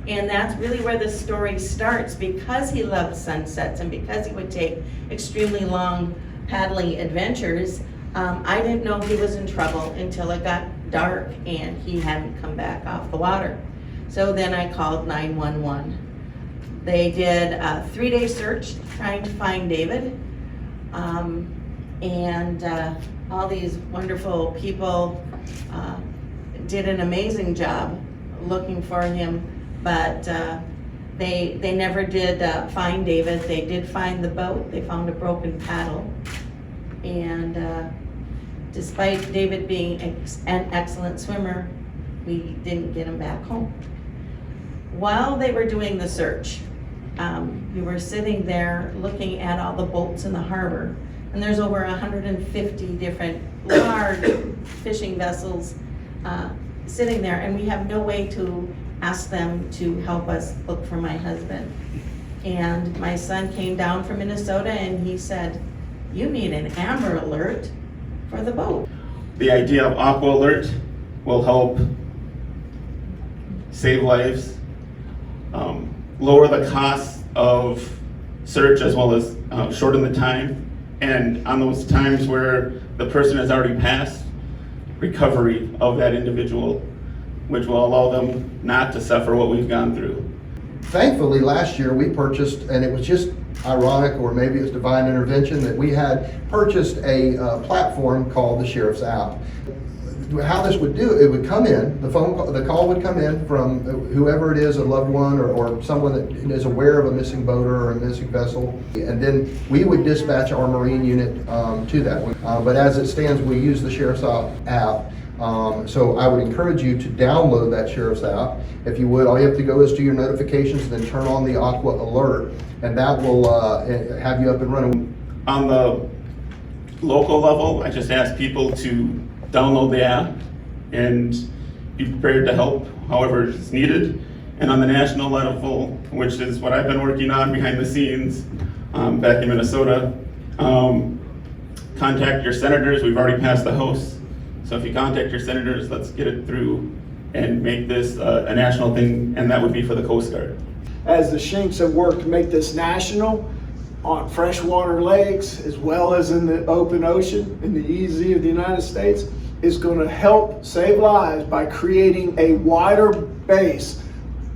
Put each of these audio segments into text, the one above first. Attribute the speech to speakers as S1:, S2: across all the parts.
S1: And that's really where the story starts, because he loved sunsets and because he would take extremely long paddling adventures. I didn't know he was in trouble until it got dark and he hadn't come back off the water. So then I called 911. They did a 3-day search trying to find David. All these wonderful people did an amazing job looking for him, but they never did find David. They did find the boat. They found a broken paddle. And despite David being an excellent swimmer, we didn't get him back home. While they were doing the search, we were sitting there looking at all the boats in the harbor, and there's over 150 different large fishing vessels sitting there, and we have no way to ask them to help us look for my husband. And my son came down from Minnesota and he said, "You need an Amber Alert for the boat."
S2: The idea of Aqua Alert will help save lives, lower the cost of search, as well as shorten the time. And on those times where the person has already passed, recovery of that individual, which will allow them not to suffer what we've gone through.
S3: Thankfully, last year we purchased, and it was just ironic, or maybe it's divine intervention, that we had purchased a platform called the Sheriff's app. How this would do, it would come in, the call would come in from whoever it is, a loved one or someone that is aware of a missing boater or a missing vessel, and then we would dispatch our Marine unit to that one. But as it stands, we use the Sheriff's app. So I would encourage you to download that Sheriff's app. If you would, all you have to go is to your notifications and then turn on the Aqua Alert, and that will have you up and running.
S2: On the local level, I just ask people to download the app and be prepared to help however it's needed. And on the national level, which is what I've been working on behind the scenes back in Minnesota, contact your senators. We've already passed the House. So if you contact your senators, let's get it through and make this a national thing, and that would be for the Coast Guard.
S4: As the Shinks have worked to make this national on freshwater lakes as well as in the open ocean in the EEZ of the United States, is going to help save lives by creating a wider base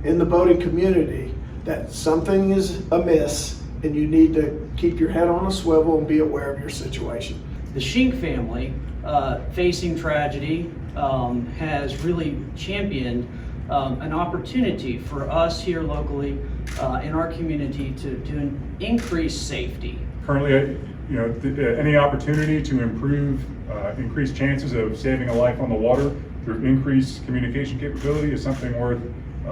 S4: in the boating community that something is amiss and you need to keep your head on a swivel and be aware of your situation.
S5: The Schink family, facing tragedy, has really championed an opportunity for us here locally in our community to increase safety.
S6: Currently, any opportunity to improve, increase chances of saving a life on the water through increased communication capability is something worth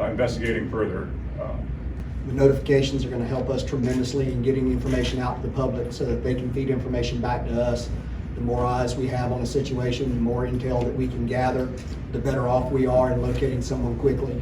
S6: investigating further.
S7: The notifications are going to help us tremendously in getting information out to the public so that they can feed information back to us. The more eyes we have on a situation, the more intel that we can gather, the better off we are in locating someone quickly.